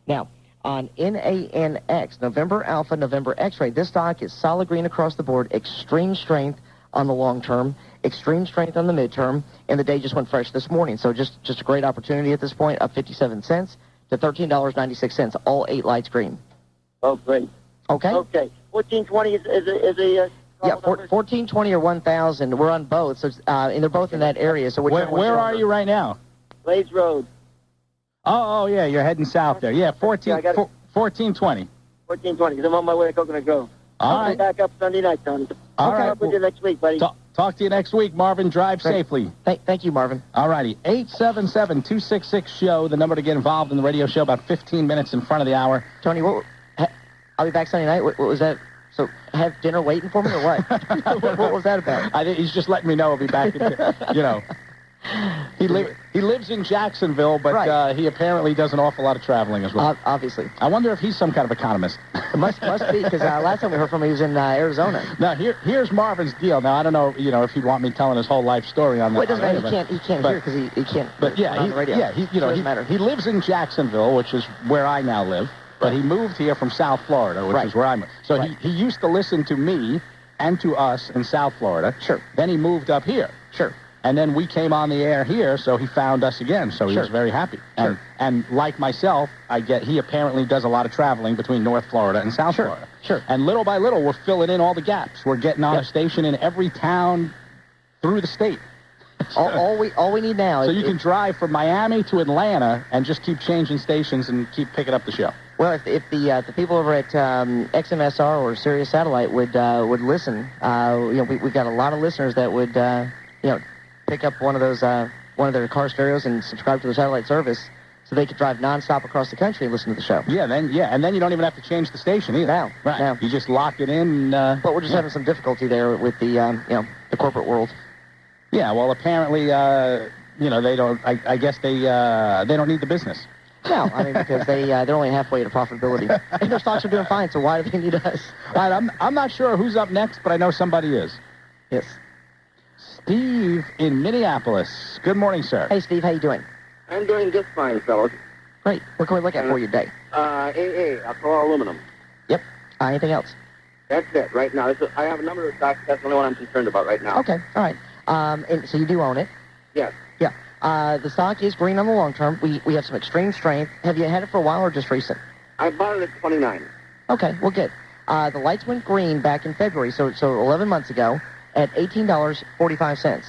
Now, on NANX, November Alpha, November X-ray, this stock is solid green across the board, extreme strength on the long term, extreme strength on the midterm, and the day just went fresh this morning. So just a great opportunity at this point, up 57 cents to $13.96, all 8 lights green. Oh, great. Okay? Okay. 1420 is a yeah, 1420 or 1000. We're on both, so and they're both in that area. So where are you right now? Blaze Road. Oh, yeah, you're heading south there. Yeah, 1420. 1420, because I'm on my way to Coconut Grove. I'll be back up Sunday night, Tony. I'll come up with you next week, buddy. Talk to you next week, Marvin. Drive safely. Thank you, Marvin. All righty. 877-266-SHOW, the number to get involved in the radio show, about 15 minutes in front of the hour. Tony, I'll be back Sunday night. What was that? So have dinner waiting for me or what? What was that about? I think he's just letting me know he'll be back, you know. He lives in Jacksonville, but he apparently does an awful lot of traveling as well. Obviously. I wonder if he's some kind of economist. It must be, because last time we heard from him, he was in Arizona. Now, here's Marvin's deal. Now, I don't know, if he'd want me telling his whole life story on that. Well, it doesn't matter. He can't hear because he can't. But yeah, on the radio. He lives in Jacksonville, which is where I now live. But he moved here from South Florida, which is where I'm. So he used to listen to me and to us in South Florida. Sure. Then he moved up here. Sure. And then we came on the air here, so he found us again. So he was very happy. Sure. And like myself, he apparently does a lot of traveling between North Florida and South Florida. Sure. And little by little, we're filling in all the gaps. We're getting on a station in every town through the state. all we need now. So you can drive from Miami to Atlanta and just keep changing stations and keep picking up the show. Well, if the people over at XMSR or Sirius Satellite would listen, we've got a lot of listeners that would pick up one of their car stereos and subscribe to the satellite service, so they could drive nonstop across the country and listen to the show. And then you don't even have to change the station either. Now, you just lock it in. But we're just having some difficulty there with the corporate world. Yeah, well, apparently, they don't. I guess they don't need the business. No, I mean, because they're only halfway to profitability. And their stocks are doing fine, so why do they need us? All right, I'm not sure who's up next, but I know somebody is. Yes. Steve in Minneapolis. Good morning, sir. Hey, Steve, how you doing? I'm doing just fine, fellows. Great. What can we look at for you today? AA, Alcoa Aluminum. Yep. Anything else? That's it, right now. I have a number of stocks. That's the only one I'm concerned about right now. Okay, all right. And so you do own it? Yes. Yeah. The stock is green on the long term. We have some extreme strength. Have you had it for a while or just recent? I bought it at 29. Okay, well, good. The lights went green back in February, so 11 months ago, at $18.45.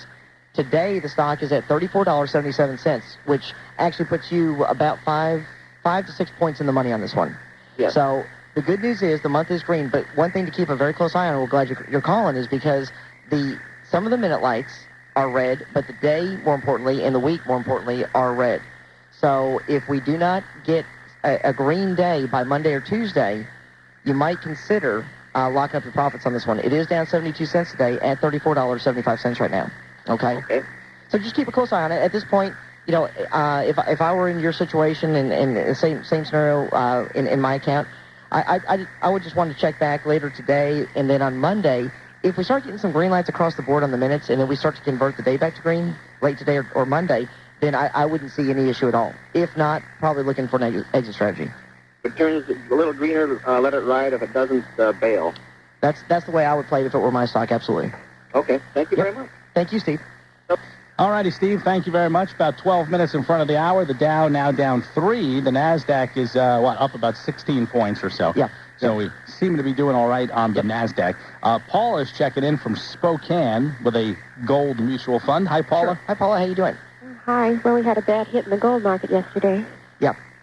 Today, the stock is at $34.77, which actually puts you about 5 to 6 points in the money on this one. Yes. So the good news is the month is green, but one thing to keep a very close eye on, we're glad you're calling, is because some of the minute lights are red, but the day, more importantly, and the week, more importantly, are red. So if we do not get a green day by Monday or Tuesday, you might consider locking up your profits on this one. It is down 72 cents today at $34.75 right now. Okay? Okay. So just keep a close eye on it. At this point, if I were in your situation and the same scenario in my account, I would just want to check back later today, and then on Monday, if we start getting some green lights across the board on the minutes, and then we start to convert the day back to green late today or Monday, then I wouldn't see any issue at all. If not, probably looking for an exit strategy. If it turns a little greener, let it ride. If it doesn't, bail. That's the way I would play it if it were my stock, absolutely. Okay. Thank you very much. Thank you, Steve. All righty, Steve. Thank you very much. About 12 minutes in front of the hour. The Dow now down 3. The NASDAQ is, up about 16 points or so. Yeah. So we seem to be doing all right on the NASDAQ. Paula is checking in from Spokane with a gold mutual fund. Hi, Paula. Sure. Hi, Paula. How you doing? Hi. Well, we had a bad hit in the gold market yesterday.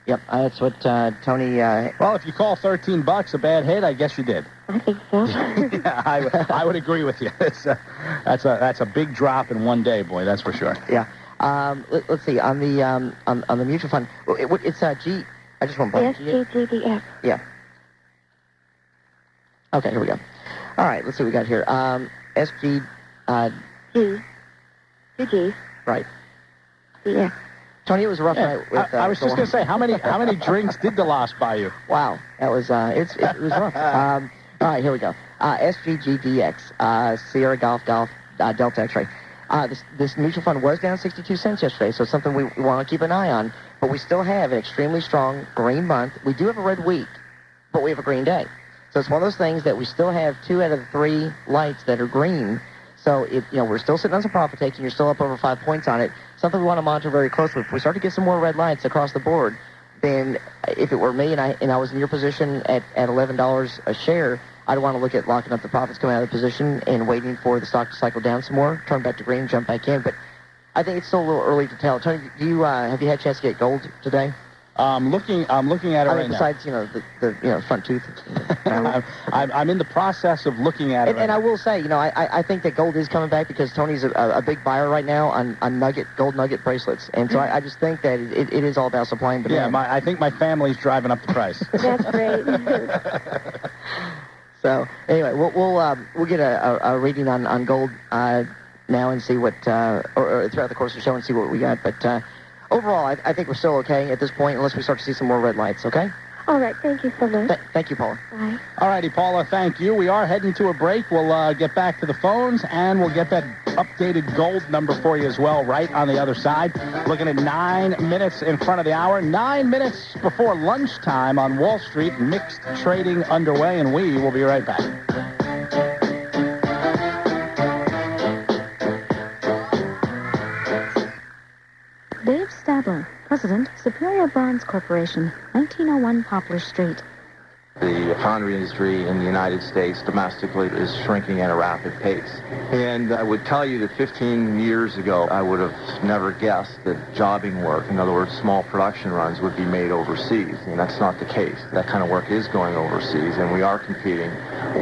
Yep. That's what Tony... Well, if you call $13 a bad hit, I guess you did. I think so. Yeah, I would agree with you. That's a big drop in one day, boy. That's for sure. Yeah. Let's see. On the mutual fund, it's G. I just want to SGGDF. Yeah. Okay, here we go. All right, let's see what we got here. SG... G. 2 G's. Right. Yeah. Tony, it was a rough night. I was just going to say, how many drinks did the loss buy you? Wow, that was it was rough. All right, here we go. SGGDX, Sierra Golf Delta X-ray. This mutual fund was down 62 cents yesterday, so it's something we want to keep an eye on. But we still have an extremely strong green month. We do have a red week, but we have a green day. So it's one of those things that we still have 2 out of the 3 lights that are green. So we're still sitting on some profit taking. You're still up over 5 points on it. Something we want to monitor very closely. If we start to get some more red lights across the board, then if it were me and I was in your position at $11 a share, I'd want to look at locking up the profits coming out of the position and waiting for the stock to cycle down some more, turn back to green, jump back in. But I think it's still a little early to tell. Tony, have you had a chance to get gold today? I'm looking at it right besides, now. the front tooth. I'm in the process of looking at it. And I will say, I think that gold is coming back because Tony's a big buyer right now on gold nugget bracelets, and so I just think that it is all about supply and demand. Yeah, I think my family's driving up the price. That's great. So anyway, we'll get a reading on gold now and see what or throughout the course of the show and see what we got, but. Overall, I think we're still okay at this point, unless we start to see some more red lights, okay? All right, thank you so much. Thank you, Paula. Bye. All righty, Paula, thank you. We are heading to a break. We'll get back to the phones, and we'll get that updated gold number for you as well right on the other side. Looking at 9 minutes in front of the hour, 9 minutes before lunchtime on Wall Street. Mixed trading underway, and we will be right back. Dave Stadler, President, Superior Bonds Corporation, 1901 Poplar Street. The foundry industry in the United States domestically is shrinking at a rapid pace. And I would tell you that 15 years ago, I would have never guessed that jobbing work, in other words, small production runs, would be made overseas. And that's not the case. That kind of work is going overseas, and we are competing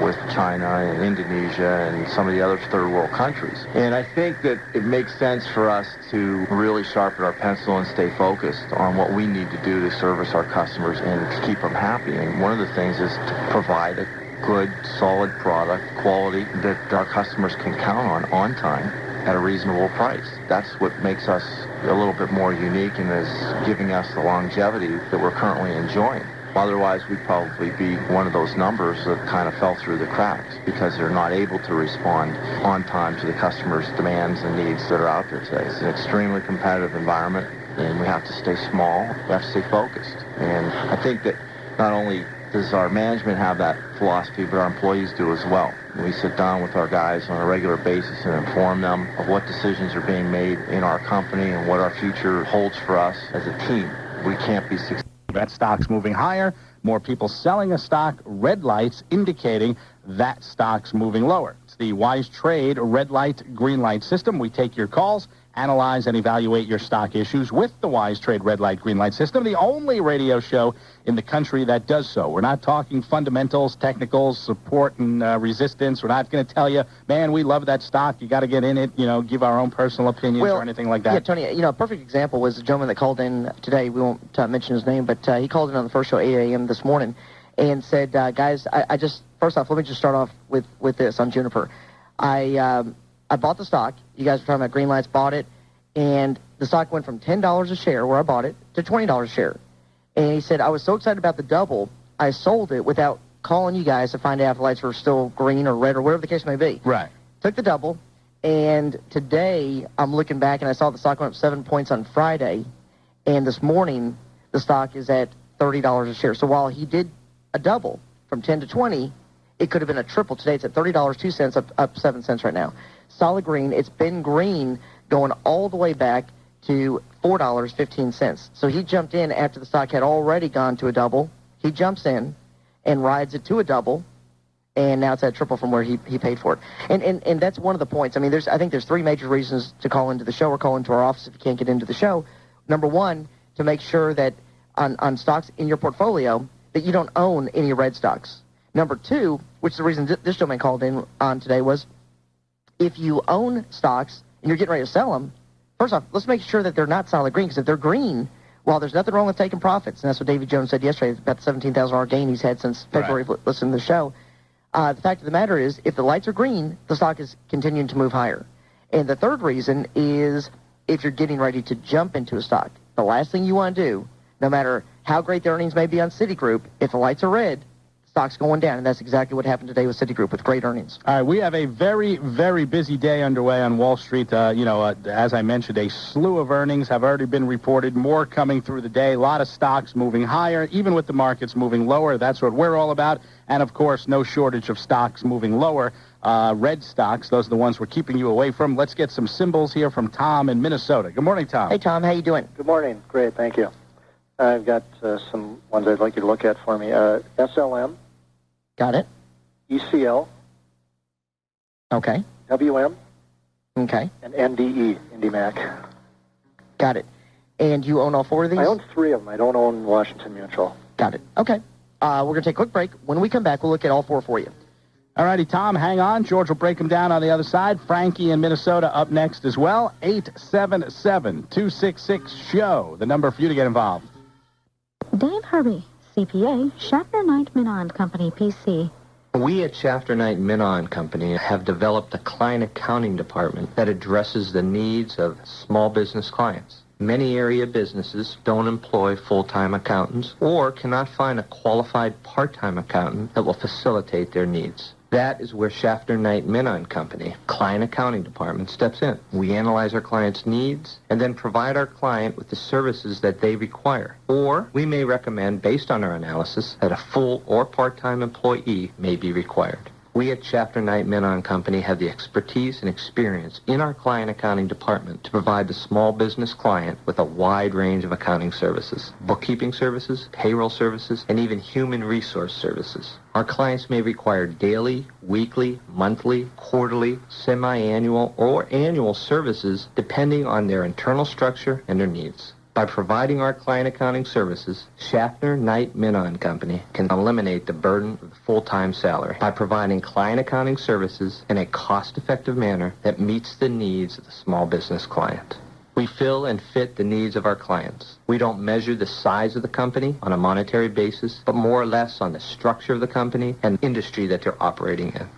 with China and Indonesia and some of the other third world countries. And I think that it makes sense for us to really sharpen our pencil and stay focused on what we need to do to service our customers and to keep them happy. And one of the things is to provide a good, solid product, quality that our customers can count on time at a reasonable price. That's what makes us a little bit more unique and is giving us the longevity that we're currently enjoying. Otherwise, we'd probably be one of those numbers that kind of fell through the cracks because they're not able to respond on time to the customers' demands and needs that are out there today. It's an extremely competitive environment, and we have to stay small. We have to stay focused. And I think that not only does our management have that philosophy, but our employees do as well. We sit down with our guys on a regular basis and inform them of what decisions are being made in our company and what our future holds for us as a team. We can't be successful. That stock's moving higher. More people selling a stock. Red lights indicating that stock's moving lower. It's the Wizetrade red light, green light system. We take your calls, analyze and evaluate your stock issues with the Wizetrade red light, green light system, the only radio show in the country that does so. We're not talking fundamentals, technicals, support and resistance. We're not going to tell you, man, we love that stock. You got to get in it, give our own personal opinions or anything like that. Yeah, Tony, a perfect example was the gentleman that called in today. We won't mention his name, but he called in on the first show, 8 a.m. this morning, and said, guys, I just, first off, let me just start off with this on Juniper. I bought the stock. You guys were talking about green lights, bought it, and the stock went from $10 a share where I bought it to $20 a share. And he said, I was so excited about the double, I sold it without calling you guys to find out if the lights were still green or red or whatever the case may be. Right. Took the double, and today I'm looking back, and I saw the stock went up 7 points on Friday, and this morning the stock is at $30 a share. So while he did a double from 10 to 20, it could have been a triple. Today it's at $30, 2 cents, up 7 cents right now. Solid green. It's been green going all the way back to $4.15. So he jumped in after the stock had already gone to a double. He jumps in and rides it to a double, and now it's at a triple from where he paid for it. And that's one of the points. I mean, I think there's 3 major reasons to call into the show or call into our office if you can't get into the show. Number 1, to make sure that on stocks in your portfolio that you don't own any red stocks. Number 2, which is the reason this gentleman called in on today, was if you own stocks and you're getting ready to sell them, first off, let's make sure that they're not solid green, because if they're green, well, there's nothing wrong with taking profits, and that's what Davy Jones said yesterday, about the $17,000 gain he's had since February. Right. Listening to the show. The fact of the matter is, if the lights are green, the stock is continuing to move higher. And the third reason is if you're getting ready to jump into a stock. The last thing you want to do, no matter how great the earnings may be on Citigroup, if the lights are red, stocks going down, and that's exactly what happened today with Citigroup with great earnings. All right, we have a very, very busy day underway on Wall Street. As I mentioned, a slew of earnings have already been reported, more coming through the day. A lot of stocks moving higher, even with the markets moving lower. That's what we're all about. And, of course, no shortage of stocks moving lower. Red stocks, those are the ones we're keeping you away from. Let's get some symbols here from Tom in Minnesota. Good morning, Tom. Hey, Tom, how you doing? Good morning. Great, thank you. I've got some ones I'd like you to look at for me. SLM. Got it. ECL. Okay. WM. Okay. And NDE, IndyMac. Got it. And you own all four of these? I own three of them. I don't own Washington Mutual. Got it. Okay. We're going to take a quick break. When we come back, we'll look at all four for you. All righty, Tom, hang on. George will break them down on the other side. Frankie in Minnesota up next as well. 877-266-SHOW, the number for you to get involved. Dave Herbie, CPA, Schaffner Knight Minon Company, PC. We at Schaffner Knight Minon Company have developed a client accounting department that addresses the needs of small business clients. Many area businesses don't employ full-time accountants or cannot find a qualified part-time accountant that will facilitate their needs. That is where Schaffner Knight Minon Company, Client Accounting Department, steps in. We analyze our client's needs and then provide our client with the services that they require. Or we may recommend, based on our analysis, that a full or part-time employee may be required. We at Schaffner Knight Minon Company have the expertise and experience in our client accounting department to provide the small business client with a wide range of accounting services, bookkeeping services, payroll services, and even human resource services. Our clients may require daily, weekly, monthly, quarterly, semi-annual, or annual services depending on their internal structure and their needs. By providing our client accounting services, Schaffner Knight Minon Company can eliminate the burden of the full-time salary by providing client accounting services in a cost-effective manner that meets the needs of the small business client. We fill and fit the needs of our clients. We don't measure the size of the company on a monetary basis, but more or less on the structure of the company and industry that they're operating in.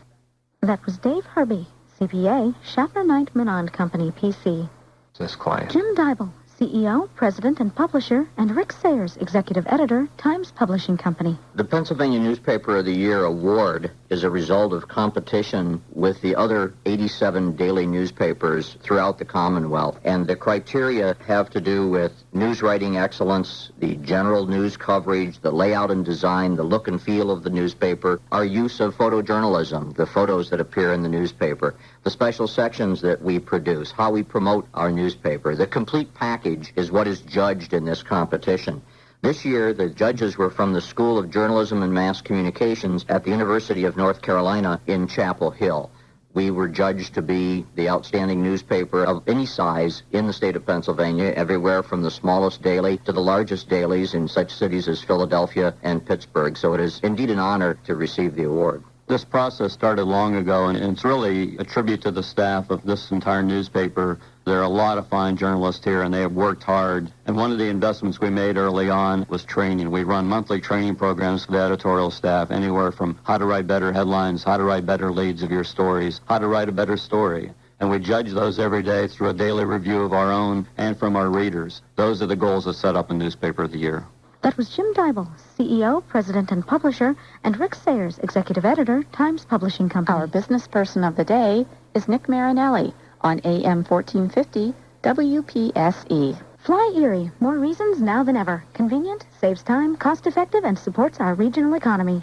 That was Dave Herbie, CPA, Schaffner Knight Minon Company, PC. Business client. Jim Dybel, CEO, President, and Publisher, and Rick Sayers, Executive Editor, Times Publishing Company. The Pennsylvania Newspaper of the Year award is a result of competition with the other 87 daily newspapers throughout the Commonwealth. And the criteria have to do with news writing excellence, the general news coverage, the layout and design, the look and feel of the newspaper, our use of photojournalism, the photos that appear in the newspaper, the special sections that we produce, how we promote our newspaper. The complete package is what is judged in this competition. This year, the judges were from the School of Journalism and Mass Communications at the University of North Carolina in Chapel Hill. We were judged to be the outstanding newspaper of any size in the state of Pennsylvania, everywhere from the smallest daily to the largest dailies in such cities as Philadelphia and Pittsburgh. So it is indeed an honor to receive the award. This process started long ago, and it's really a tribute to the staff of this entire newspaper. There are a lot of fine journalists here, and they have worked hard. And one of the investments we made early on was training. We run monthly training programs for the editorial staff, anywhere from how to write better headlines, how to write better leads of your stories, how to write a better story. And we judge those every day through a daily review of our own and from our readers. Those are the goals that set up a Newspaper of the Year. That was Jim Dybel, CEO, President, and Publisher, and Rick Sayers, Executive Editor, Times Publishing Company. Our business person of the day is Nick Marinelli on AM 1450 WPSE. Fly Erie, more reasons now than ever. Convenient, saves time, cost-effective, and supports our regional economy.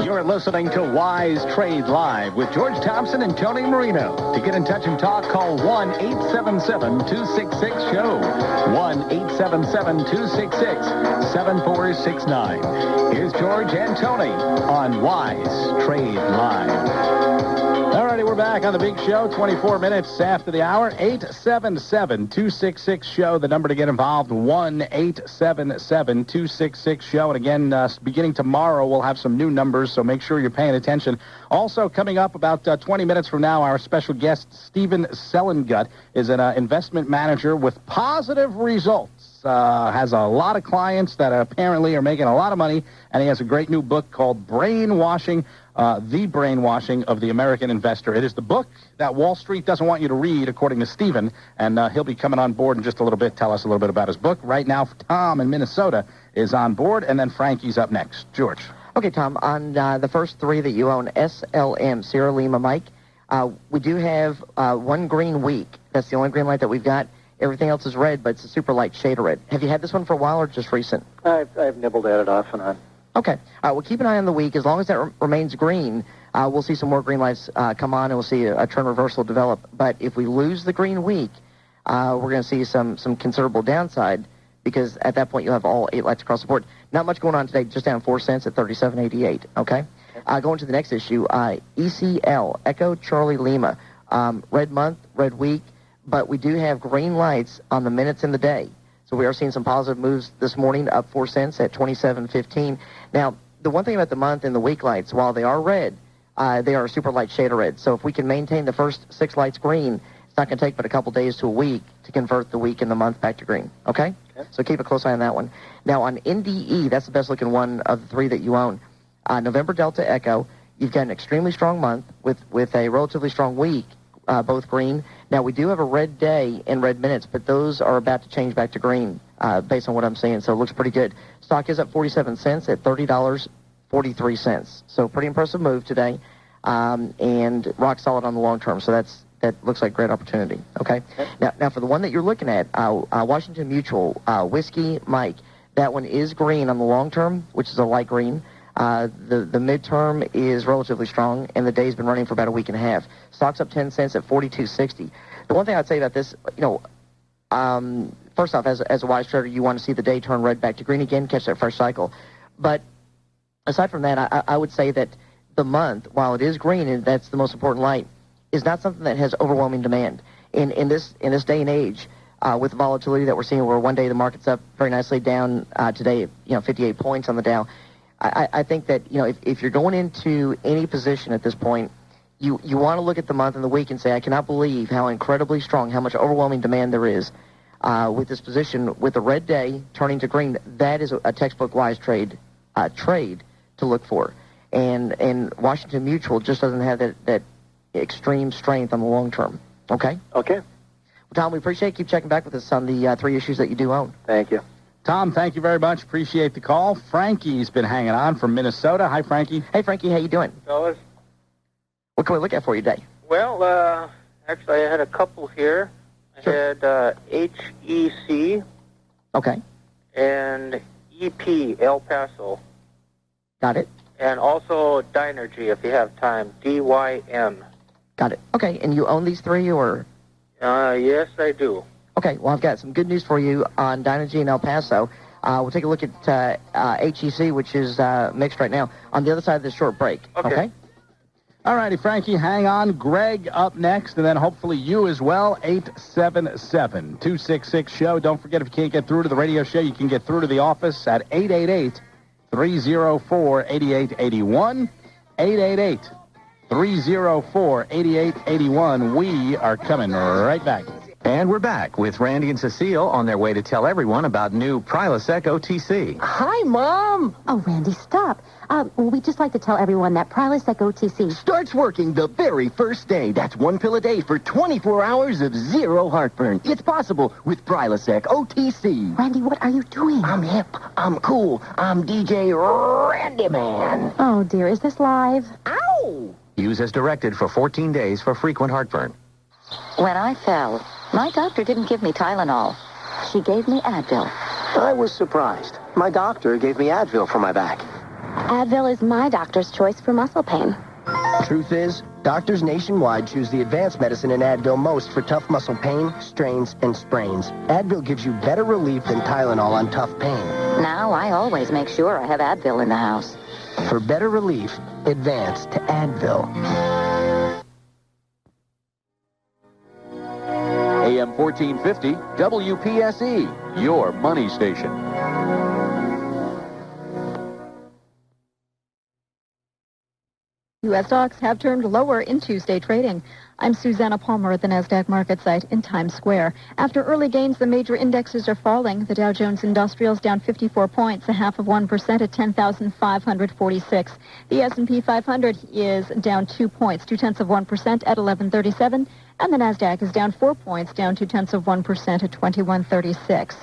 You're listening to Wizetrade Live with George Thompson and Tony Marino. To get in touch and talk, call 1-877-266-SHOW. 1-877-266-7469. Here's George and Tony on Wizetrade Live. All righty, we're back on the big show, 24 minutes after the hour. 877-266-SHOW, the number to get involved, 1-877-266-SHOW. And again, beginning tomorrow, we'll have some new numbers, so make sure you're paying attention. Also, coming up about 20 minutes from now, our special guest, Stephen Sellengut, is an investment manager with positive results. has a lot of clients that apparently are making a lot of money, and he has a great new book called Brainwashing, The Brainwashing of the American Investor. It is the book that Wall Street doesn't want you to read, according to Stephen, and he'll be coming on board in just a little bit. Tell us a little bit about his book. Right now, Tom in Minnesota is on board, and then Frankie's up next. George. Okay, Tom, on the first three that you own, SLM, Sierra Lima Mike, we do have one green week. That's the only green light that we've got. Everything else is red, but it's a super light shade of red. Have you had this one for a while or just recent? I've nibbled at it off and on. Okay. We'll keep an eye on the week. As long as that remains green, we'll see some more green lights come on, and we'll see a trend reversal develop. But if we lose the green week, we're going to see some considerable downside, because at that point you'll have all 8 lights across the board. Not much going on today, just down 4 cents at 37.88. Okay? Going to the next issue, ECL, Echo Charlie Lima, red month, red week, but we do have green lights on the minutes in the day. So we are seeing some positive moves this morning, up 4 cents at 27.15. Now, the one thing about the month and the week lights, while they are red, they are a super light shade of red. So if we can maintain the first 6 lights green, it's not going to take but a couple days to a week to convert the week and the month back to green. Okay? So keep a close eye on that one. Now, on NDE, that's the best-looking one of the 3 that you own. November Delta Echo, you've got an extremely strong month with a relatively strong week, both green. Now, we do have a red day and red minutes, but those are about to change back to green based on what I'm seeing, so it looks pretty good. Stock is up 47 cents at $30.43. So pretty impressive move today, and rock solid on the long term, so that looks like a great opportunity. Okay? Now, for the one that you're looking at, Washington Mutual, Whiskey Mike, that one is green on the long term, which is a light green. The midterm is relatively strong, and the day's been running for about a week and a half. Stock's up 10 cents at 42.60. The one thing I'd say about this, first off, as a wise trader, you want to see the day turn red back to green again, catch that fresh cycle. But aside from that, I would say that the month, while it is green, and that's the most important light, is not something that has overwhelming demand. In this day and age, with the volatility that we're seeing, where one day the market's up very nicely, down today, 58 points on the Dow. I think that, if you're going into any position at this point, you want to look at the month and the week and say, I cannot believe how incredibly strong, how much overwhelming demand there is with this position. With the red day turning to green, that is a textbook Wizetrade trade to look for. And Washington Mutual just doesn't have that extreme strength on the long term. Okay? Okay. Well, Tom, we appreciate it. Keep checking back with us on the 3 issues that you do own. Thank you. Tom, thank you very much. Appreciate the call. Frankie's been hanging on from Minnesota. Hi, Frankie. Hey, Frankie. How you doing? Fellas. What can we look at for you today? Well, actually, I had a couple here. I had HEC. Okay. And EP, El Paso. Got it. And also Dynergy, if you have time. DYM. Got it. Okay. And you own these 3, or? Yes, I do. Okay, well, I've got some good news for you on Dynergy and El Paso. We'll take a look at HEC, which is mixed right now, on the other side of this short break. Okay? All righty, Frankie, hang on. Greg up next, and then hopefully you as well. 877-266-SHOW. Don't forget, if you can't get through to the radio show, you can get through to the office at 888-304-8881. 888-304-8881. We are coming right back. And we're back with Randy and Cecile on their way to tell everyone about new Prilosec OTC. Hi, Mom. Oh, Randy, stop. We'd just like to tell everyone that Prilosec OTC starts working the very first day. That's 1 pill a day for 24 hours of zero heartburn. It's possible with Prilosec OTC. Randy, what are you doing? I'm hip. I'm cool. I'm DJ Randy Man. Oh, dear. Is this live? Ow! Use as directed for 14 days for frequent heartburn. When I fell, my doctor didn't give me Tylenol. She gave me Advil. I was surprised. My doctor gave me Advil for my back. Advil is my doctor's choice for muscle pain. Truth is, doctors nationwide choose the advanced medicine in Advil most for tough muscle pain, strains, and sprains. Advil gives you better relief than Tylenol on tough pain. Now I always make sure I have Advil in the house. For better relief, advance to Advil. AM 1450, WPSE, your money station. U.S. stocks have turned lower in Tuesday trading. I'm Susanna Palmer at the NASDAQ market site in Times Square. After early gains, the major indexes are falling. The Dow Jones Industrial is down 54 points, 0.5% at 10,546. The S&P 500 is down 2 points, 0.2% at 1137. And the NASDAQ is down 4 points, down 0.2% at 2136.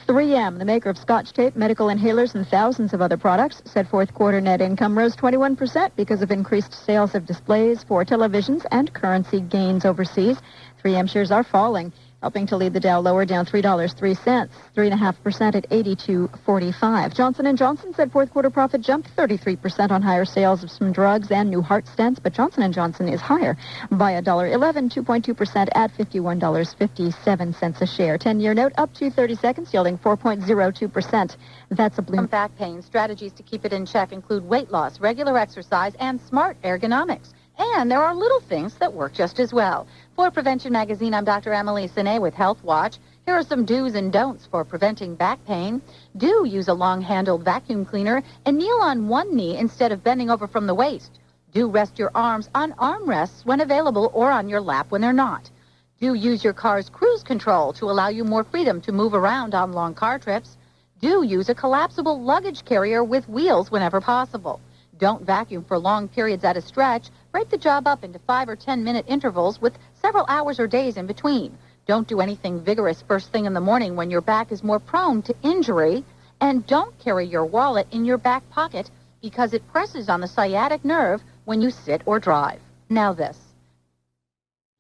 3M, the maker of Scotch tape, medical inhalers, and thousands of other products, said fourth quarter net income rose 21% because of increased sales of displays for televisions and currency gains overseas. 3M shares are falling, helping to lead the Dow lower, down $3.03, 3.5% at 82.45. Johnson & Johnson said fourth quarter profit jumped 33% on higher sales of some drugs and new heart stents, but Johnson & Johnson is higher by $1.11, 2.2% at $51.57 a share. 10-year note up to 30 seconds, yielding 4.02%. That's a blue. Back pain. Strategies to keep it in check include weight loss, regular exercise, and smart ergonomics. And there are little things that work just as well. For Prevention Magazine, I'm Dr. Emily Sine with Health Watch. Here are some do's and don'ts for preventing back pain. Do use a long-handled vacuum cleaner and kneel on one knee instead of bending over from the waist. Do rest your arms on armrests when available or on your lap when they're not. Do use your car's cruise control to allow you more freedom to move around on long car trips. Do use a collapsible luggage carrier with wheels whenever possible. Don't vacuum for long periods at a stretch. Break the job up into 5 or 10-minute intervals with several hours or days in between. Don't do anything vigorous first thing in the morning when your back is more prone to injury. And don't carry your wallet in your back pocket because it presses on the sciatic nerve when you sit or drive. Now this.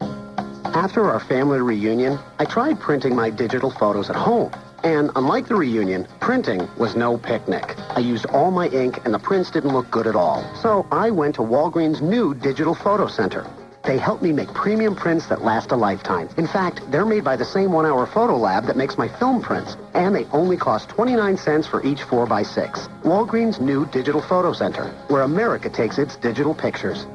After our family reunion, I tried printing my digital photos at home. And unlike the reunion, printing was no picnic. I used all my ink and the prints didn't look good at all. So I went to Walgreens' new Digital Photo Center. They help me make premium prints that last a lifetime. In fact, they're made by the same 1-hour photo lab that makes my film prints. And they only cost 29 cents for each 4x6. Walgreens' new Digital Photo Center, where America takes its digital pictures.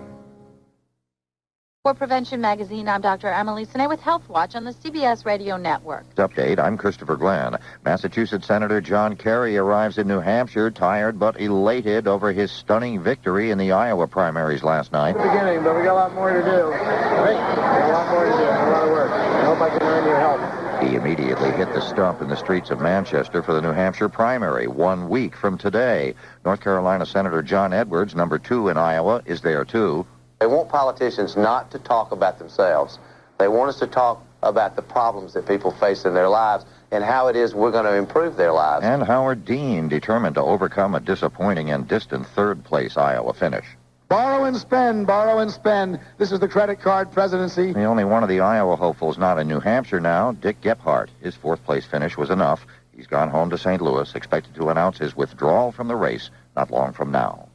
For Prevention Magazine, I'm Dr. Emily Sine with Health Watch on the CBS Radio Network. Update, I'm Christopher Glenn. Massachusetts Senator John Kerry arrives in New Hampshire tired but elated over his stunning victory in the Iowa primaries last night. Beginning, but we got a lot more to do. Right? A lot more to do. A lot of work. I hope I can earn your help. He immediately hit the stump in the streets of Manchester for the New Hampshire primary 1 week from today. North Carolina Senator John Edwards, number 2 in Iowa, is there too. They want politicians not to talk about themselves. They want us to talk about the problems that people face in their lives and how it is we're going to improve their lives. And Howard Dean, determined to overcome a disappointing and distant third-place Iowa finish. Borrow and spend, borrow and spend. This is the credit card presidency. The only one of the Iowa hopefuls not in New Hampshire now, Dick Gephardt. His fourth-place finish was enough. He's gone home to St. Louis, expected to announce his withdrawal from the race not long from now.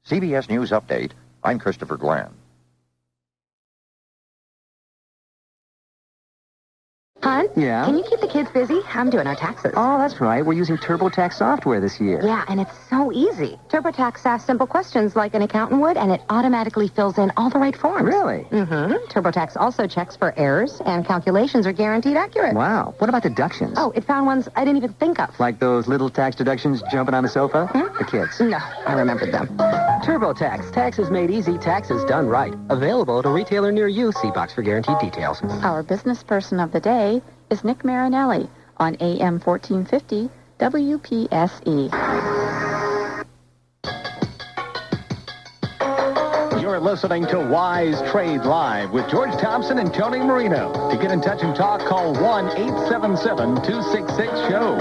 CBS News Update. I'm Christopher Glenn. Hon? Yeah? Can you keep the kids busy? I'm doing our taxes. Oh, that's right. We're using TurboTax software this year. Yeah, and it's so easy. TurboTax asks simple questions like an accountant would, and it automatically fills in all the right forms. Really? Mm-hmm. TurboTax also checks for errors, and calculations are guaranteed accurate. Wow. What about deductions? Oh, it found ones I didn't even think of. Like those little tax deductions jumping on the sofa? The kids. No, I remembered them. TurboTax. Taxes made easy, taxes done right. Available at a retailer near you. See box for guaranteed details. Our business person of the day is Nick Marinelli on AM 1450 WPSE. You're listening to Wizetrade Live with George Thompson and Tony Marino. To get in touch and talk, call 1-877-266-SHOW.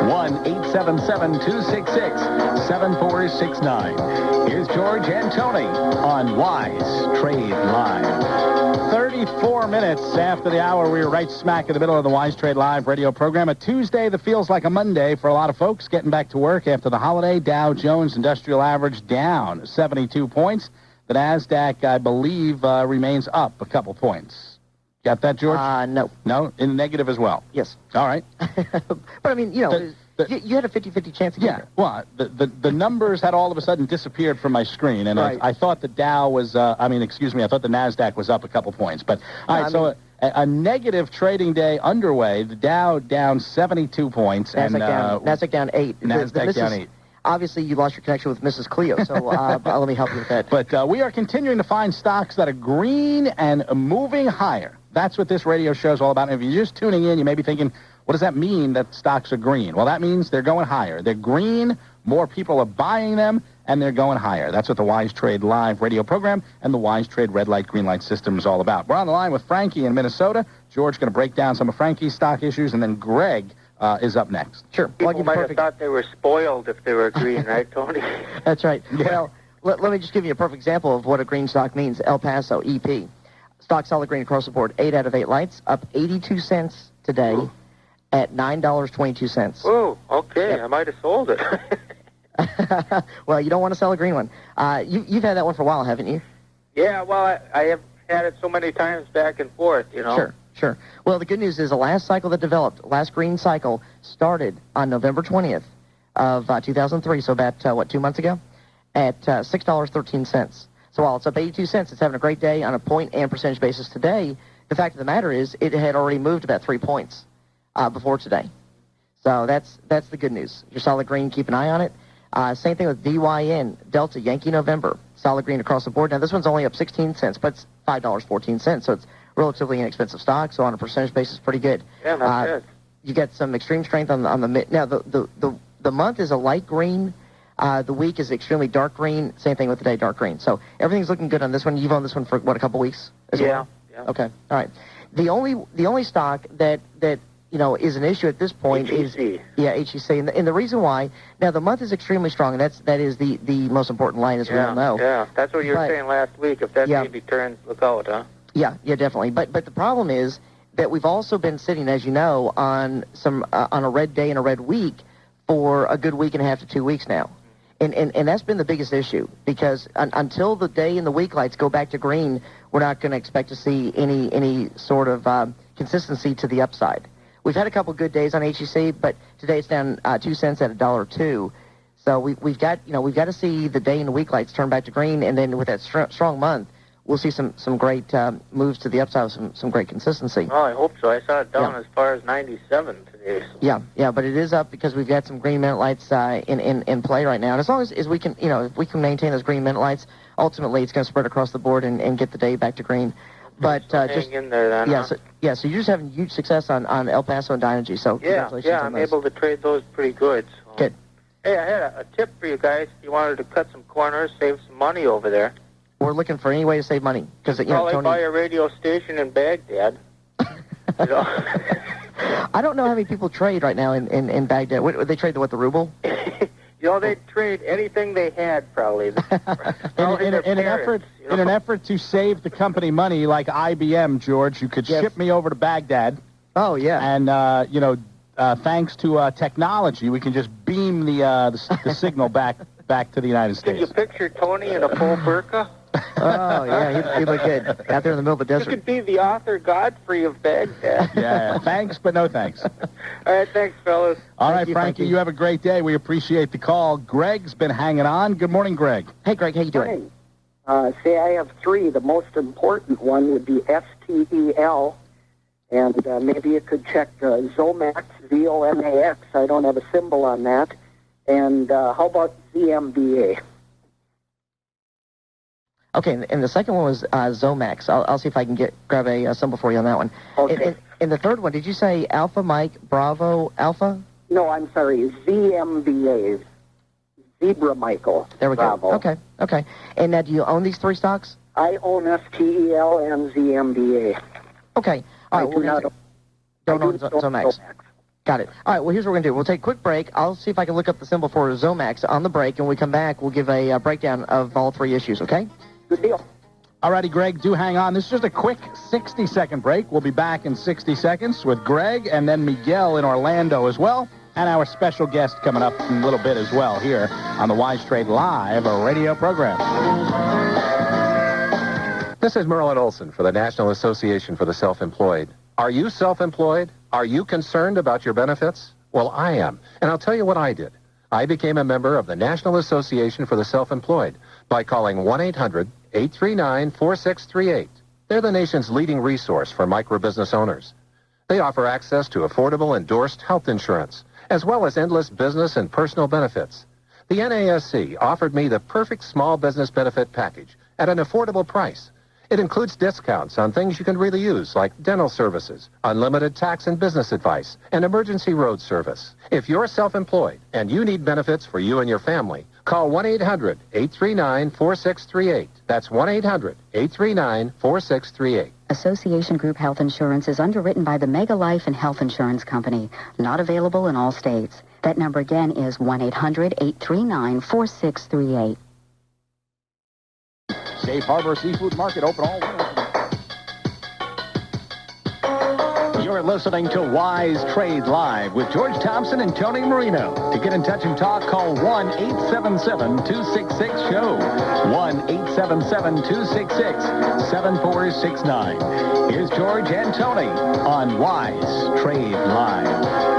1-877-266-7469. Here's George and Tony on Wizetrade Live. 34 minutes after the hour, we were right smack in the middle of the Wizetrade Live radio program. A Tuesday that feels like a Monday for a lot of folks getting back to work after the holiday. Dow Jones Industrial Average down 72 points. The NASDAQ, I believe, remains up a couple points. Got that, George? No. No? In negative as well? Yes. All right. But, I mean, you know, you had a 50-50 chance of getting it. Well, the numbers had all of a sudden disappeared from my screen, and right. I thought the Dow was, I thought the NASDAQ was up a couple points. But, all right, a negative trading day underway. The Dow down 72 points. NASDAQ down 8. NASDAQ down 8. obviously you lost your connection with Mrs. Cleo, so let me help you with that. But we are continuing to find stocks that are green and moving higher. That's what this radio show is all about. And if you're just tuning in, you may be thinking, what does that mean that stocks are green? Well, that means they're going higher. They're green, more people are buying them, and they're going higher. That's what the Wizetrade Live radio program and the Wizetrade red light, green light system is all about. We're on the line with Frankie in Minnesota. George going to break down some of Frankie's stock issues, and then Greg is up next. Sure. People might have thought they were spoiled if they were green, right, Tony? That's right. Yeah. Well, let me just give you a perfect example of what a green stock means. El Paso, EP. Stock solid green across the board. 8 out of 8 lights, up 82 cents today at $9.22. Oh, okay. Yep. I might have sold it. Well, you don't want to sell a green one. You've had that one for a while, haven't you? Yeah, well, I have had it so many times back and forth, you know. Sure. Well, the good news is the last cycle that developed, last green cycle, started on November 20th of 2003, so about, 2 months ago, at $6.13. So while it's up 82 cents, it's having a great day on a point and percentage basis today. The fact of the matter is it had already moved about 3 points before today. So that's the good news. Your solid green, keep an eye on it. Same thing with DYN, Delta, Yankee November, solid green across the board. Now, this one's only up 16 cents, but it's $5.14, so it's relatively inexpensive stock, so on a percentage basis, pretty good. Yeah, not good. You get some extreme strength on the mid. Now, the month is a light green. The week is extremely dark green. Same thing with the day, dark green. So everything's looking good on this one. You've owned this one for, what, a couple weeks as well? Yeah. Okay, all right. The only stock that is an issue at this point is HEC. And the reason why, now the month is extremely strong, and that is the most important line, as we all know. Yeah, that's what you were saying last week. If that maybe turns, look out, huh? Yeah, definitely. But the problem is that we've also been sitting, as you know, on a red day and a red week for a good week and a half to 2 weeks now. And that's been the biggest issue, because until the day and the week lights go back to green, we're not going to expect to see any sort of consistency to the upside. We've had a couple good days on HEC, but today it's down 2 cents at $1.02. So we've got to see the day and the week lights turn back to green, and then with that strong month, we'll see some great moves to the upside with some great consistency. Well, I hope so. I saw it down as far as 97 today. So. Yeah, but it is up because we've got some green minute lights in play right now. And as long as we can, if we can maintain those green minute lights, ultimately it's going to spread across the board and get the day back to green. But so just hang in there then. Yeah, so you're just having huge success on El Paso and Dynegy. So congratulations on I'm those. able to trade those pretty good. So. Good. Hey, I had a tip for you guys. If you wanted to cut some corners, save some money over there. We're looking for any way to save money because Tony, buy a radio station in Baghdad. I don't know how many people trade right now in Baghdad. They trade the ruble? They trade anything they had, probably. in an effort to save the company money, like IBM, George, you could ship me over to Baghdad. Oh yeah. And thanks to technology, we can just beam the signal back to the United States. Can you picture Tony in a full burqa? Oh, yeah, he'd look good out there in the middle of the desert. You could be the Arthur Godfrey of Baghdad. Yeah, thanks, but no thanks. All right, thanks, fellas. All right, Frankie, you have a great day. We appreciate the call. Greg's been hanging on. Good morning, Greg. Hey, Greg, how you doing? Say I have 3. The most important one would be STEL, and maybe you could check Zomax, ZOMAX. I don't have a symbol on that. And how about ZMBA? Okay, and the second one was Zomax. I'll see if I can grab a symbol for you on that one. Okay. And the third one, did you say Alpha Mike Bravo Alpha? No, I'm sorry, ZMBA. Zebra Michael. There we Bravo. go. Okay. And now, do you own these 3 stocks? I own STEL and ZMBA. Okay. All right. Don't own Zomax. Got it. All right, well, here's what we're going to do. We'll take a quick break. I'll see if I can look up the symbol for Zomax on the break, and when we come back, we'll give a breakdown of all 3 issues, okay? Good deal. All righty, Greg, do hang on. This is just a quick 60-second break. We'll be back in 60 seconds with Greg and then Miguel in Orlando as well, and our special guest coming up in a little bit as well here on the Wizetrade Live radio program. This is Merlin Olson for the National Association for the Self-Employed. Are you self-employed? Are you concerned about your benefits? Well, I am, and I'll tell you what I did. I became a member of the National Association for the Self-Employed by calling 1-800-839-4638. They're the nation's leading resource for microbusiness owners. They offer access to affordable endorsed health insurance, as well as endless business and personal benefits. The NASC offered me the perfect small business benefit package at an affordable price. It includes discounts on things you can really use, like dental services, unlimited tax and business advice, and emergency road service. If you're self-employed and you need benefits for you and your family, call 1-800-839-4638. That's 1-800-839-4638. Association Group Health Insurance is underwritten by the Mega Life and Health Insurance Company. Not available in all states. That number again is 1-800-839-4638. Safe Harbor Seafood Market open all winter. You're listening to Wizetrade Live with George Thompson and Tony Marino. To get in touch and talk, call 1-877-266-SHOW. 1-877-266-7469. Here's George and Tony on Wizetrade Live.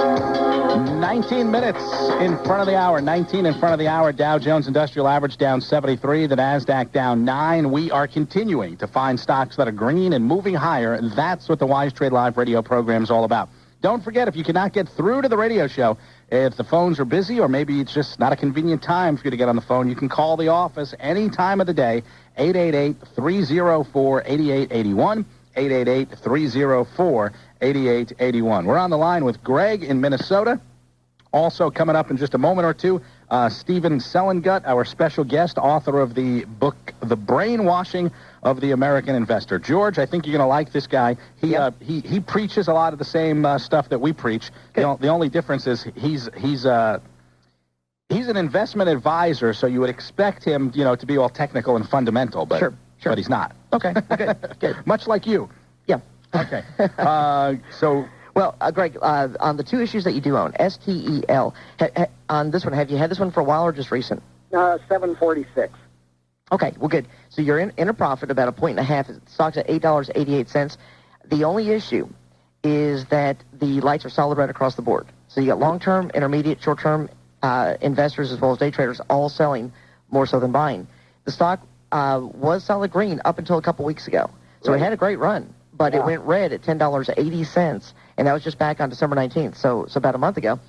19 minutes in front of the hour. 19 in front of the hour. Dow Jones Industrial Average down 73. The NASDAQ down 9. We are continuing to find stocks that are green and moving higher. That's what the Wizetrade Live radio program is all about. Don't forget, if you cannot get through to the radio show, if the phones are busy or maybe it's just not a convenient time for you to get on the phone, you can call the office any time of the day, 888-304-8881, 888-304-8881. We're on the line with Greg in Minnesota. Also coming up in just a moment or two, Stephen Selengut, our special guest, author of the book, The Brainwashing of the American Investor. George, I think you're going to like this guy. He preaches a lot of the same stuff that we preach. The only difference is he's an investment advisor, so you would expect him, to be all technical and fundamental, but but he's not. Okay, good. Much like you. Yeah. Okay. Well, Greg, on the two issues that you do own, STEL, on this one, have you had this one for a while or just recent? 746. Okay, well, good. So you're in a profit, about a 1.5. The stock's at $8.88. The only issue is that the lights are solid red across the board. So you got long-term, intermediate, short-term investors as well as day traders all selling more so than buying. The stock was solid green up until a couple weeks ago. So it had a great run, but it went red at $10.80, and that was just back on December 19th, so about a month ago.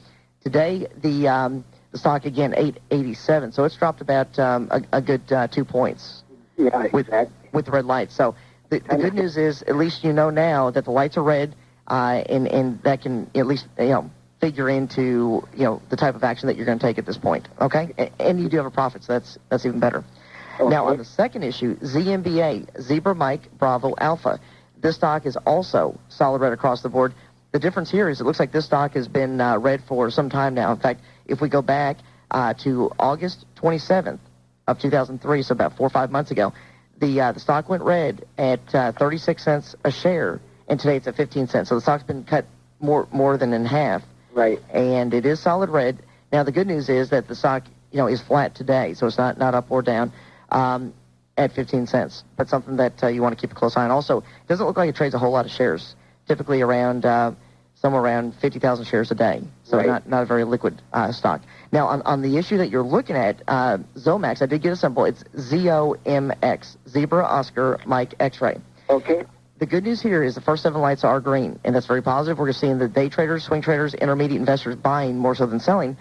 Today, the stock, again, $8.87, so it's dropped about a good 2 points with the red lights. So the good news is at least you know now that the lights are red, and that can at least, figure into, the type of action that you're going to take at this point, okay? And you do have a profit, so that's even better. Okay. Now, on the second issue, ZMBA, Zebra Mike Bravo Alpha. This stock is also solid red across the board. The difference here is it looks like this stock has been red for some time now. In fact, if we go back to August 27th of 2003, so about 4 or 5 months ago, the stock went red at 36 cents a share, and today it's at 15 cents. So the stock's been cut more than in half. Right. And it is solid red. Now, the good news is that the stock, is flat today, so it's not up or down. At 15 cents, but something that you want to keep a close eye on. Also, it doesn't look like it trades a whole lot of shares, typically around somewhere around 50,000 shares a day, so not a very liquid stock. Now, on the issue that you're looking at, Zomax, I did get a symbol. It's ZOMX, Zebra Oscar Mike X-Ray. Okay. The good news here is the first 7 lights are green, and that's very positive. We're seeing the day traders, swing traders, intermediate investors buying more so than selling.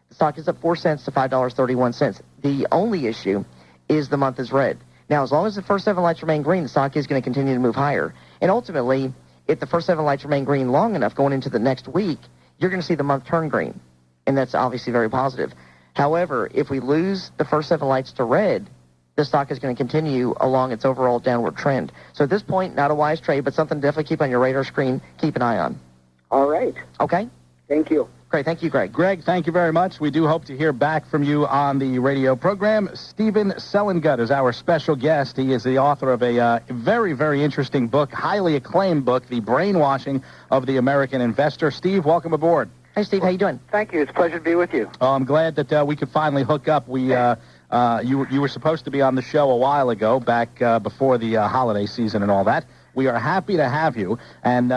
The stock is up 4 cents to $5.31. The only issue is the month is red. Now, as long as the first 7 lights remain green, the stock is going to continue to move higher. And ultimately, if the first 7 lights remain green long enough going into the next week, you're going to see the month turn green. And that's obviously very positive. However, if we lose the first 7 lights to red, the stock is going to continue along its overall downward trend. So at this point, not a wise trade, but something to definitely keep on your radar screen, keep an eye on. All right. Okay? Thank you. Great. Thank you, Greg. Greg, thank you very much. We do hope to hear back from you on the radio program. Stephen Selengut is our special guest. He is the author of a very, very interesting book, highly acclaimed book, The Brainwashing of the American Investor. Steve, welcome aboard. Hey, Steve. How you doing? Thank you. It's a pleasure to be with you. Oh, I'm glad that we could finally hook up. You were supposed to be on the show a while ago, back before the holiday season and all that. We are happy to have you. And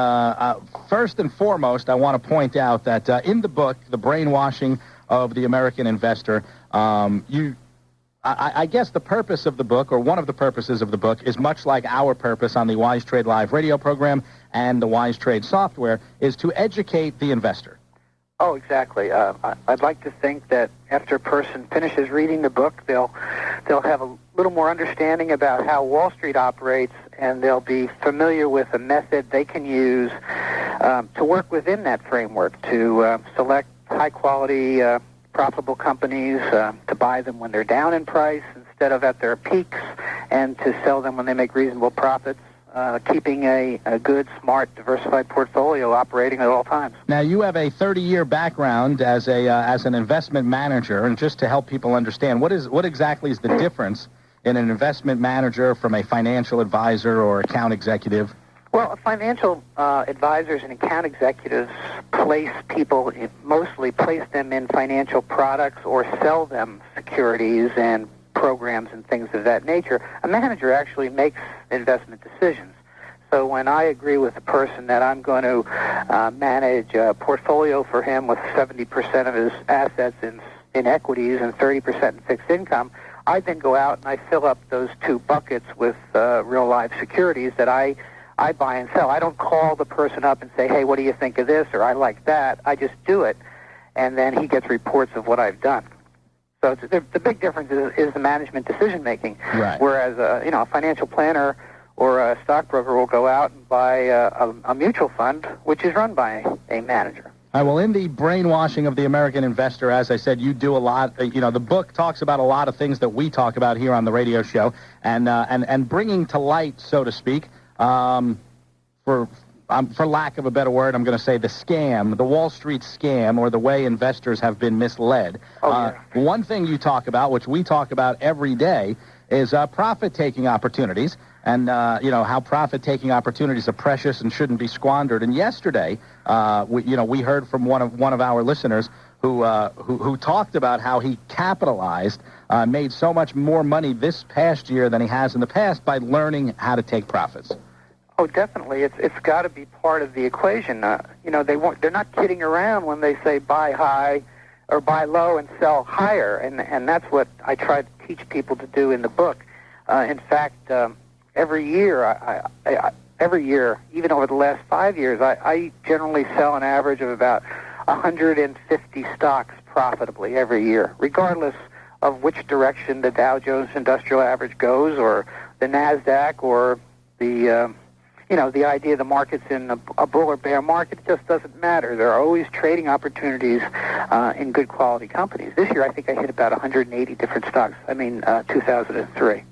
first and foremost, I want to point out that in the book, The Brainwashing of the American Investor, I guess the purpose of the book, or one of the purposes of the book, is much like our purpose on the Wizetrade Live radio program and the Wizetrade software, is to educate the investor. Oh, exactly. I'd like to think that after a person finishes reading the book, they'll have a little more understanding about how Wall Street operates, and they'll be familiar with a method they can use to work within that framework to select high-quality, profitable companies, to buy them when they're down in price instead of at their peaks, and to sell them when they make reasonable profits. Keeping a good, smart, diversified portfolio operating at all times. Now, you have a 30-year background as an investment manager, and just to help people understand, what exactly is the difference in an investment manager from a financial advisor or account executive? Well, financial advisors and account executives mostly place them in financial products or sell them securities and programs and things of that nature. A manager actually makes investment decisions. So when I agree with a person that I'm going to manage a portfolio for him with 70% of his assets in equities and 30% in fixed income, I then go out and I fill up those two buckets with real life securities that I buy and sell. I don't call the person up and say, hey, what do you think of this, or I like that. I just do it, and then he gets reports of what I've done. So the big difference is the management decision-making, right. Whereas a financial planner or a stockbroker will go out and buy a mutual fund, which is run by a manager. All right, well, in the brainwashing of the American investor, as I said, you do a lot. The book talks about a lot of things that we talk about here on the radio show, and bringing to light, so to speak, for lack of a better word, I'm going to say the scam, the Wall Street scam, or the way investors have been misled. One thing you talk about, which we talk about every day, is profit-taking opportunities, and how profit-taking opportunities are precious and shouldn't be squandered. And yesterday, we heard from one of our listeners who talked about how he capitalized, made so much more money this past year than he has in the past by learning how to take profits. Oh, definitely. It's got to be part of the equation. They're not kidding around when they say buy high or buy low and sell higher, and that's what I try to teach people to do in the book. In fact, every year, even over the last 5 years, I generally sell an average of about 150 stocks profitably every year, regardless of which direction the Dow Jones Industrial Average goes, or the NASDAQ, or the idea the market's in a bull or bear market. It just doesn't matter. There are always trading opportunities in good quality companies. This year I think I hit about 180 different stocks. 2003.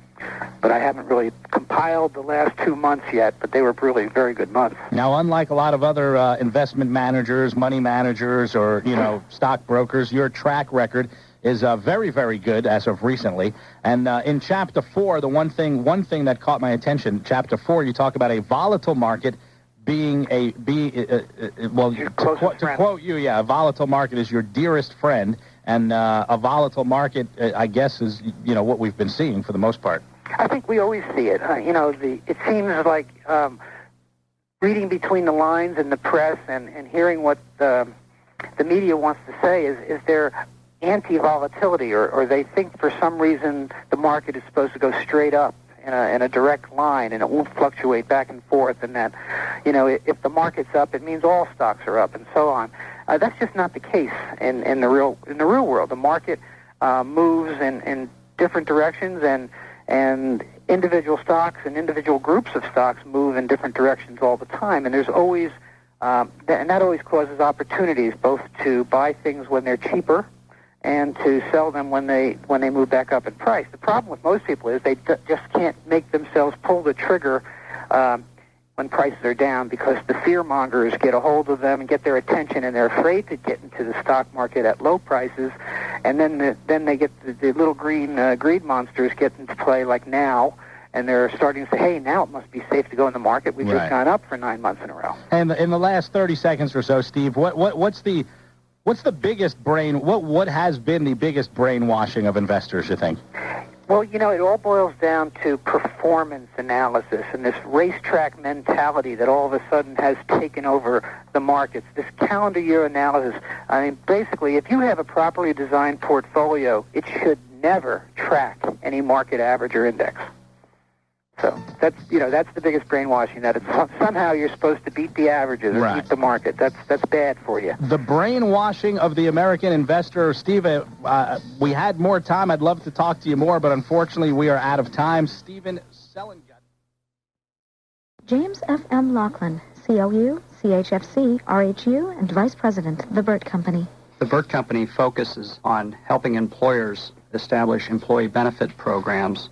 But I haven't really compiled the last 2 months yet, but they were really very good months. Now, unlike a lot of other investment managers, money managers, or, stockbrokers, your track record is very, very good as of recently. And in Chapter 4, the one thing that caught my attention, Chapter 4, you talk about a volatile market being to quote you, a volatile market is your dearest friend, and a volatile market, I guess, is, what we've been seeing for the most part. I think we always see it. It seems like reading between the lines in the press and hearing what the media wants to say is there anti-volatility, or they think for some reason the market is supposed to go straight up in a direct line and it won't fluctuate back and forth, and that if the market's up it means all stocks are up and so on. That's just not the case in the real world. The market moves in different directions, and individual stocks and individual groups of stocks move in different directions all the time, and there's always and that always causes opportunities both to buy things when they're cheaper and to sell them when they move back up in price. The problem with most people is they just can't make themselves pull the trigger when prices are down, because the fear mongers get a hold of them and get their attention, and they're afraid to get into the stock market at low prices, and then they get the little green greed monsters get into play, like now, and they're starting to say, hey, now it must be safe to go in the market. We've just gone up for 9 months in a row. And in the last 30 seconds or so, Steve, what's the biggest what has been the biggest brainwashing of investors, you think? Well, it all boils down to performance analysis and this racetrack mentality that all of a sudden has taken over the markets, this calendar year analysis. Basically, if you have a properly designed portfolio, it should never track any market average or index. So That's the biggest brainwashing, that it's somehow you're supposed to beat the averages or beat the market. That's bad for you. The brainwashing of the American investor. Steve, we had more time. I'd love to talk to you more, but unfortunately we are out of time. Stephen Sellengut. James F.M. Laughlin, COU, CHFC, RHU, and Vice President, The Burt Company. The Burt Company focuses on helping employers establish employee benefit programs.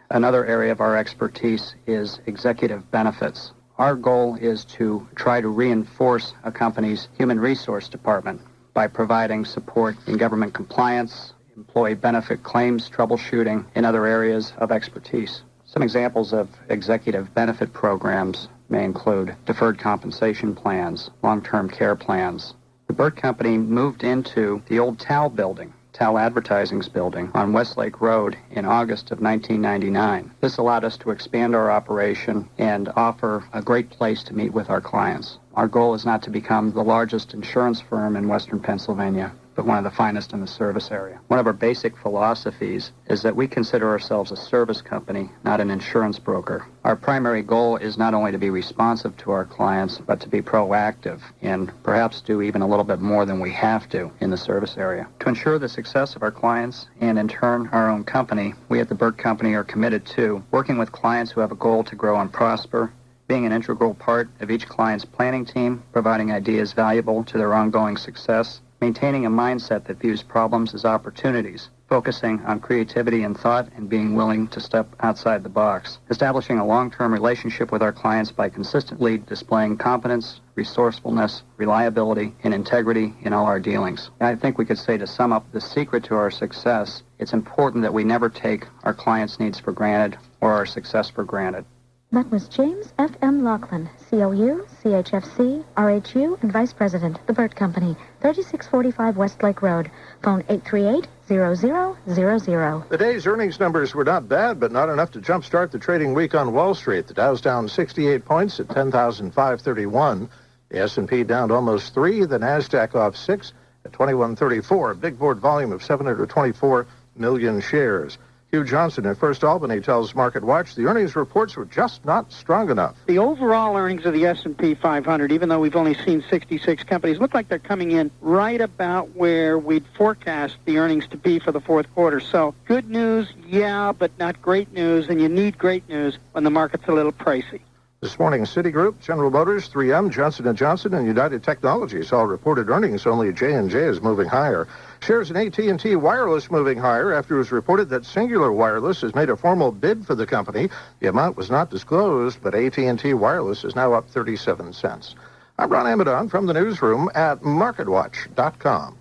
Another area of our expertise is executive benefits. Our goal is to try to reinforce a company's human resource department by providing support in government compliance, employee benefit claims troubleshooting, and other areas of expertise. Some examples of executive benefit programs may include deferred compensation plans, long-term care plans. The Burt Company moved into the old Tal building, Tal Advertising's building, on Westlake Road in August of 1999. This allowed us to expand our operation and offer a great place to meet with our clients. Our goal is not to become the largest insurance firm in Western Pennsylvania, but one of the finest in the service area. One of our basic philosophies is that we consider ourselves a service company, not an insurance broker. Our primary goal is not only to be responsive to our clients, but to be proactive and perhaps do even a little bit more than we have to in the service area. To ensure the success of our clients and in turn our own company, we at the Burt Company are committed to working with clients who have a goal to grow and prosper, being an integral part of each client's planning team, providing ideas valuable to their ongoing success, maintaining a mindset that views problems as opportunities, focusing on creativity and thought, and being willing to step outside the box. Establishing a long-term relationship with our clients by consistently displaying competence, resourcefulness, reliability, and integrity in all our dealings. I think we could say, to sum up the secret to our success, it's important that we never take our clients' needs for granted or our success for granted. That was James F.M. Laughlin, COU, CHFC, RHU, and Vice President, The Burt Company, 3645 Westlake Road. Phone 838-0000. The day's earnings numbers were not bad, but not enough to jumpstart the trading week on Wall Street. The Dow's down 68 points at 10,531. The S&P down almost 3. The NASDAQ off 6 at 2134. Big board volume of 724 million shares. Hugh Johnson at First Albany tells Market Watch the earnings reports were just not strong enough. The overall earnings of the S&P 500, even though we've only seen 66 companies, look like they're coming in right about where we'd forecast the earnings to be for the fourth quarter. So good news, yeah, but not great news, and you need great news when the market's a little pricey. This morning, Citigroup, General Motors, 3M, Johnson & Johnson, and United Technologies all reported earnings. Only J&J is moving higher. Shares in AT&T Wireless moving higher after it was reported that Singular Wireless has made a formal bid for the company. The amount was not disclosed, but AT&T Wireless is now up 37 cents. I'm Ron Amadon from the newsroom at MarketWatch.com.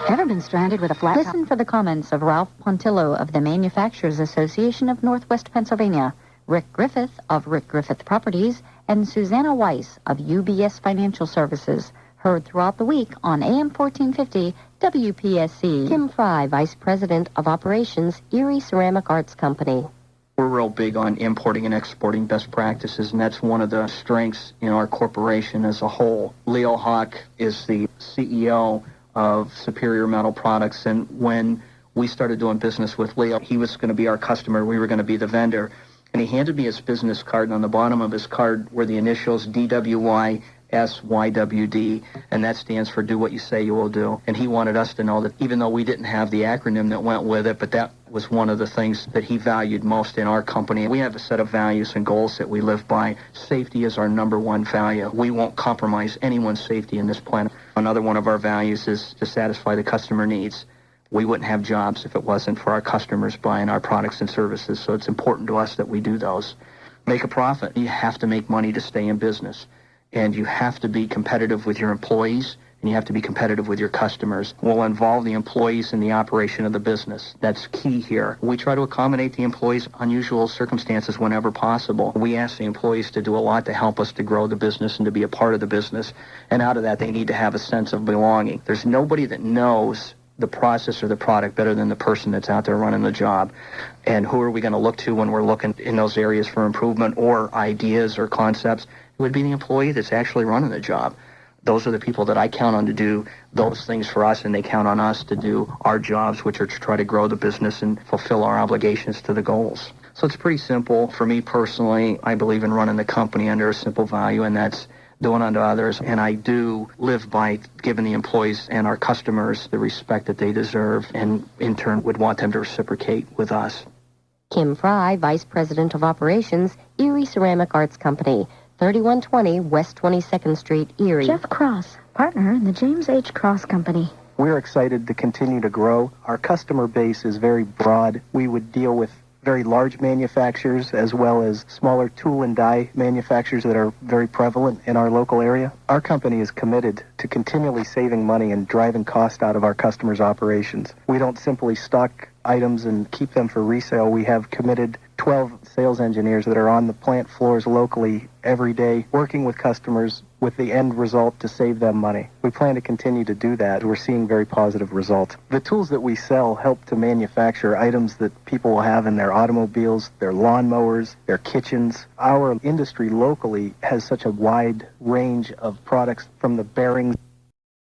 Ever been stranded with a flat? Listen for the comments of Ralph Pontillo of the Manufacturers Association of Northwest Pennsylvania, Rick Griffith of Rick Griffith Properties, and Susanna Weiss of UBS Financial Services. Heard throughout the week on AM 1450 WPSE. Kim Fry, Vice President of Operations, Erie Ceramic Arts Company. We're real big on importing and exporting best practices, and that's one of the strengths in our corporation as a whole. Leo Hawk is the CEO of Superior Metal Products, and when we started doing business with Leo, he was going to be our customer, we were going to be the vendor. And he handed me his business card, and on the bottom of his card were the initials DWYSYWD, and that stands for Do What You Say You Will Do. And he wanted us to know that even though we didn't have the acronym that went with it, but that was one of the things that he valued most in our company. We have a set of values and goals that we live by. Safety is our number one value. We won't compromise anyone's safety in this planet. Another one of our values is to satisfy the customer needs. We wouldn't have jobs if it wasn't for our customers buying our products and services, so it's important to us that we do those. Make a profit. You have to make money to stay in business, and you have to be competitive with your employees, and you have to be competitive with your customers. We'll involve the employees in the operation of the business. That's key here. We try to accommodate the employees' unusual circumstances whenever possible. We ask the employees to do a lot to help us to grow the business and to be a part of the business, and out of that, they need to have a sense of belonging. There's nobody that knows the process or the product better than the person that's out there running the job. And who are we going to look to when we're looking in those areas for improvement or ideas or concepts? It would be the employee that's actually running the job. Those are the people that I count on to do those things for us, and they count on us to do our jobs, which are to try to grow the business and fulfill our obligations to the goals. So it's pretty simple. For me personally, I believe in running the company under a simple value, and that's doing unto others. And I do live by giving the employees and our customers the respect that they deserve, and in turn would want them to reciprocate with us. Kim Fry, Vice President of Operations, Erie Ceramic Arts Company, 3120 West 22nd Street, Erie. Jeff Cross, partner in the James H. Cross Company. We're excited to continue to grow. Our customer base is very broad. We would deal with very large manufacturers as well as smaller tool and die manufacturers that are very prevalent in our local area. Our company is committed to continually saving money and driving cost out of our customers' operations. We don't simply stock items and keep them for resale. We have committed 12 sales engineers that are on the plant floors locally every day, working with customers with the end result to save them money. We plan to continue to do that. We're seeing very positive results. The tools that we sell help to manufacture items that people will have in their automobiles, their lawnmowers, their kitchens. Our industry locally has such a wide range of products, from the bearings